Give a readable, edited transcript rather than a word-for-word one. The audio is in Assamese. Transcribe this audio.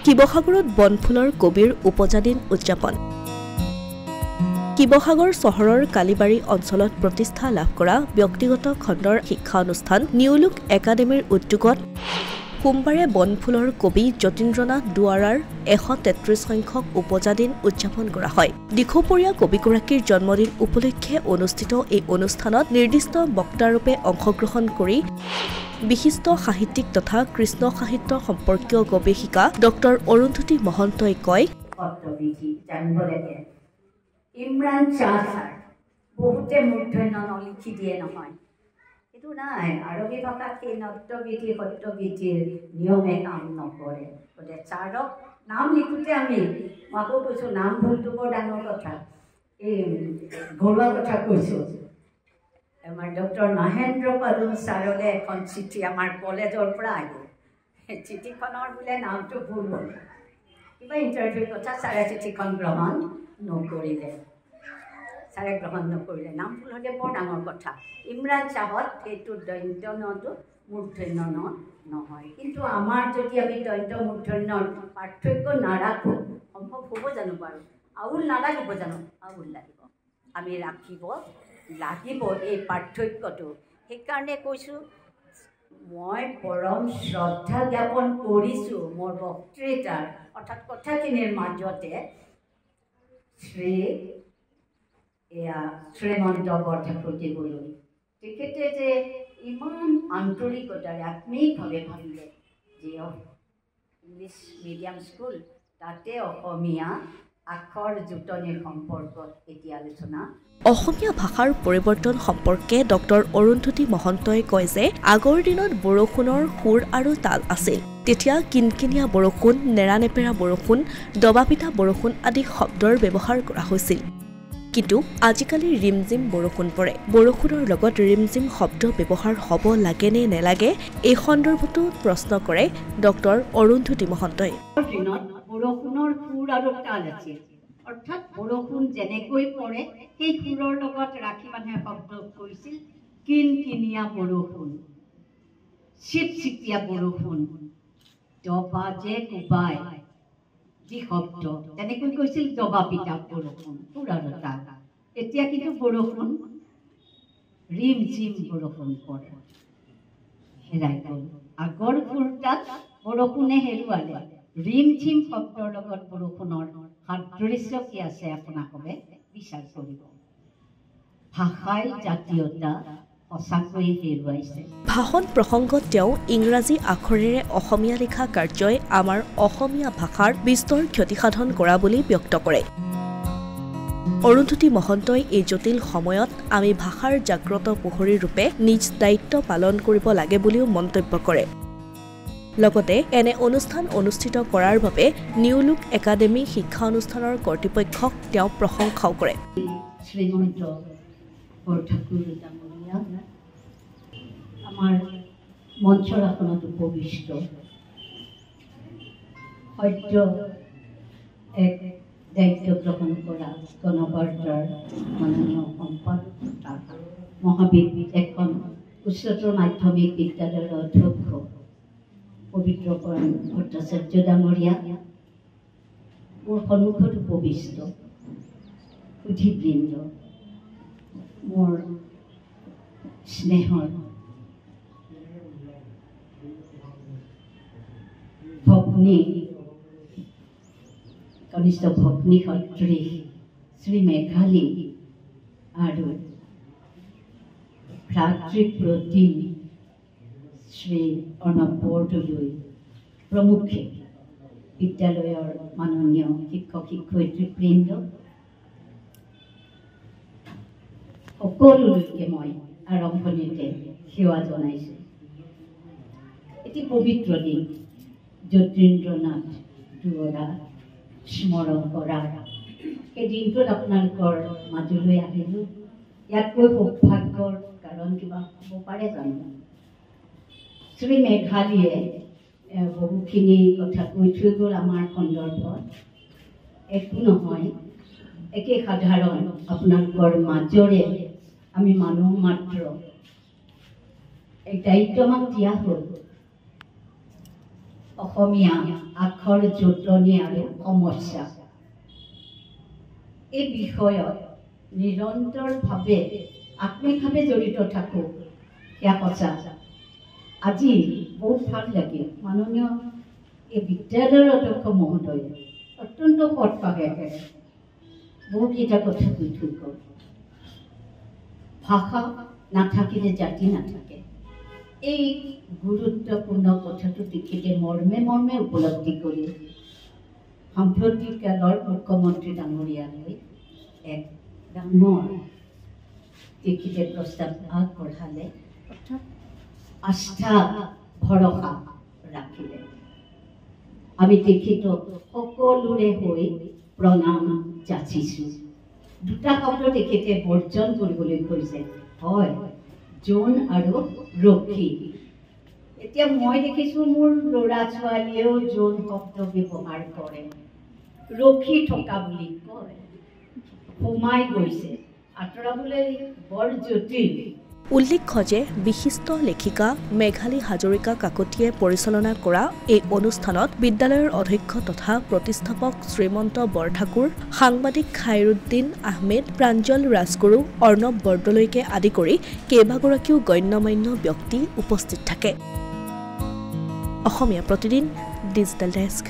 শিৱসাগৰত বনফুলৰ কবিৰ উপজাদিন উদযাপন। শিৱসাগৰ চহৰৰ কালিবাৰী অঞ্চলত প্ৰতিষ্ঠা লাভ কৰা ব্যক্তিগত খণ্ডৰ শিক্ষা অনুষ্ঠান নিউলুক একাডেমীৰ উদ্যোগত সোমবাৰে বনফুলৰ কবি যতীন্দ্ৰনাথ দুৱাৰাৰ 133 সংখ্যক উপজাদিন উদযাপন কৰা হয়। দিখৌপৰীয়া কবিগৰাকীৰ জন্মদিন উপলক্ষে অনুষ্ঠিত এই অনুষ্ঠানত নিৰ্দিষ্ট বক্তাৰূপে অংশগ্ৰহণ কৰি বিশিষ্ট সাহিত্যিক তথা কৃষ্ণ সাহিত্য সম্পৰ্কীয় গৱেষিকা ডক্টৰ অৰুন্ধতী মহন্তই কয়, ইমৰান শ্বাহ ছাৰ বহুতে মূৰ্ধন্য লিখি দিয়ে নহয়, এইটো নাই। আৰবী ভাষাত সেই নত্যবিধি সত্যবিধিৰ নিয়মে কাম নকৰে। গতিকে ছাৰক নাম লিখোঁতে আমি আকৌ কৈছোঁ, নাম ভুলটো বৰ ডাঙৰ কথা, এই ঘৰুৱা কথা কৈছোঁ। আমাৰ ডক্টৰ মহেন্দ্ৰ পাদুম ছাৰলৈ এখন চিঠি আমাৰ কলেজৰ পৰা আহিল। চিঠিখনৰ বোলে নামটো ভুল হ'ল, কিবা ইণ্টাৰভিউৰ কথা। ছাৰে চিঠিখন গ্ৰহণ নকৰিলে। নাম ভুল হ'লে বৰ ডাঙৰ কথা। ইমৰান শ্বাহত সেইটো দন্ত্য নটো মূৰ্ধন্য ন নহয়। কিন্তু আমাৰ যদি আমি দন্ত্য মূৰ্ধন্যৰ পাৰ্থক্য নাৰাখোঁ, সম্ভৱ হ'ব জানো বাৰু? আউল নালাগিব জানো? আউল লাগিব। আমি ৰাখিব লাগিব এই পাৰ্থক্যটো। সেইকাৰণে কৈছোঁ, মই পৰম শ্ৰদ্ধা জ্ঞাপন কৰিছোঁ মোৰ বক্তৃতাৰ অৰ্থাৎ কথাখিনিৰ মাজতে শ্ৰীমন্ত বৰঠাকুৰদেৱলৈ। তেখেতে যে ইমান আন্তৰিকতাৰে আত্মিকভাৱে ভাবিলে যে ইংলিছ মিডিয়াম স্কুল, তাতে অসমীয়া আখৰ জোঁটনিৰ সম্পৰ্কত এতিয়া আলোচনা। অসমীয়া ভাষাৰ পৰিৱৰ্তন সম্পৰ্কে ডক্টৰ অৰুন্ধতী মহন্তই কয় যে আগৰ দিনত বৰষুণৰ সুৰ আৰু তাল আছিল। তেতিয়া কিনকিনীয়া বৰষুণ, নেৰানেপেৰা বৰষুণ, দবাপিটা বৰষুণ আদি শব্দৰ ব্যৱহাৰ কৰা হৈছিল। কিন্তু আজিকালি ৰিমজিম বৰষুণ পৰে। বৰষুণৰ লগত ৰিমজিম শব্দ ব্যৱহাৰ হ'ব লাগে নে নেলাগে, এই সন্দৰ্ভতো প্ৰশ্ন কৰে ডক্টৰ অৰুন্ধতী মহন্তই। বৰষুণৰ সুৰ আৰু তাল আছিল, অৰ্থাৎ বৰষুণ যেনেকৈ পৰে সেই সুৰৰ লগত ৰাখি মানুহে শব্দ কৰিছিল। কিনকিনীয়া বৰষুণ, চিপচিপীয়া বৰষুণ, দবাজে কোবাই যি শব্দ, তেনেকৈ কৈছিল দবাপিটা বৰষুণ, সুৰ আৰু তাল। এতিয়া কিন্তু বৰষুণ ৰিমঝিম বৰষুণ পৰে, হেৰাই গ'ল। আগৰ সুৰতাত বৰষুণে হেৰুৱালে। ৰিমঝিম শব্দৰ লগত বৰষুণৰ সাদৃশ্য কি আছে আপোনালোকে বিচাৰ কৰিব। ভাষাই জাতীয়তা সঁচাকৈয়ে হেৰুৱাইছে। ভাষণ প্ৰসংগত তেওঁ ইংৰাজী আখৰেৰে অসমীয়া লিখা কাৰ্যই আমাৰ অসমীয়া ভাষাৰ বিস্তৰ ক্ষতিসাধন কৰা বুলি ব্যক্ত কৰে। অৰুন্ধতী মহন্তই এই জটিল সময়ত আমি ভাষাৰ জাগ্ৰত প্ৰহৰী ৰূপে নিজ দায়িত্ব পালন কৰিব লাগে বুলিও মন্তব্য কৰে। লগতে এনে অনুষ্ঠান অনুষ্ঠিত কৰাৰ বাবে নিউলুক একাডেমী শিক্ষা অনুষ্ঠানৰ কৰ্তৃপক্ষক তেওঁ প্ৰশংসাও কৰে। শ্ৰীমন্ত বৰঠাকুৰ ডাঙৰীয়া আমাৰ মঞ্চৰ আসনত উপবিষ্ট, সদ্য এক দায়িত্ব গ্ৰহণ কৰা গণবাৰ্তাৰ মাননীয় সম্পাদক, এখন উচ্চতৰ মাধ্যমিক বিদ্যালয়ৰ অধ্যক্ষ পবিত্ৰকৰণ ভট্টাচাৰ্য ডাঙৰীয়া, মোৰ সন্মুখত উপবিষ্ট সুধীবৃন্দ, মোৰ স্নেহৰ ভগ্নী, কনিষ্ঠ ভগ্নী সদৃশ শ্ৰী মেঘালী আৰু ভাতৃপ্ৰতিম শ্ৰী অৰ্ণৱ বৰদলৈ প্ৰমুখ্যে, বিদ্যালয়ৰ মাননীয় শিক্ষক শিক্ষয়িত্ৰীবৃন্দ, সকলোলৈকে মই আৰম্ভণিতে সেৱা জনাইছোঁ। এটি পবিত্ৰ দিন, যতীন্দ্ৰনাথ দুৱৰা স্মৰণ কৰা সেই দিনটোত আপোনালোকৰ মাজলৈ আহিলোঁ। ইয়াতকৈ সৌভাগ্যৰ কাৰণ কিবা হ'ব পাৰে জানো? শ্ৰী মেঘালীয়ে বহুখিনি কথা কৈ থৈ গ'ল আমাৰ সন্দৰ্ভত। একো নহয়, একে সাধাৰণ আপোনালোকৰ মাজৰে আমি মানুহ মাত্ৰ। এক দায়িত্ব আমাক দিয়া হ'ল অসমীয়া আখৰ জোঁটনি আৰু সমস্যা এই বিষয়ত নিৰন্তৰভাৱে আত্মিকভাৱে জড়িত থাকোঁ সেয়া সঁচা। আজি বহুত ভাল লাগে মাননীয় এই বিদ্যালয়ৰ অধ্যক্ষ মহোদয় অত্যন্ত সৎভাৱে বহুকেইটা কথা কৈ থৈ গ'ল। ভাষা নাথাকিলে জাতি নাথাকে, এই গুৰুত্বপূৰ্ণ কথাটো তেখেতে মৰ্মে মৰ্মে উপলব্ধি কৰি সাম্প্ৰতিককালৰ মুখ্যমন্ত্ৰী ডাঙৰীয়ালৈ এক ডাঙৰ তেখেতে প্ৰস্তাৱ আগবঢ়ালে, অৰ্থাৎ আস্থা ভৰসা ৰাখিলে। আমি তেখেতক সকলোৰে হৈ প্ৰণাম যাচিছোঁ। দুটা শব্দ তেখেতে বৰ্জন কৰিবলৈ কৈছে, হয় জোন আৰু ৰক্ষী। এতিয়া মই দেখিছোঁ মোৰ ল'ৰা ছোৱালীয়েও জোন শব্দ ব্যৱহাৰ কৰে, ৰক্ষী থকা বুলি কয়, সোমাই গৈছে, আঁতৰাবলৈ বৰ জটিল। উল্লেখ্য যে বিশিষ্ট লেখিকা মেঘালী হাজৰিকা কাকতিয়ে পৰিচালনা কৰা এই অনুষ্ঠানত বিদ্যালয়ৰ অধ্যক্ষ তথা প্ৰতিষ্ঠাপক শ্ৰীমন্ত বৰঠাকুৰ, সাংবাদিক খাইৰুদ্দিন আহমেদ, প্ৰাঞ্জল ৰাজগুৰু, অৰ্ণৱ বৰদলৈকে আদি কৰি কেইবাগৰাকীও গণ্যমান্য ব্যক্তি উপস্থিত থাকে। Asomiya Pratidin digital desk.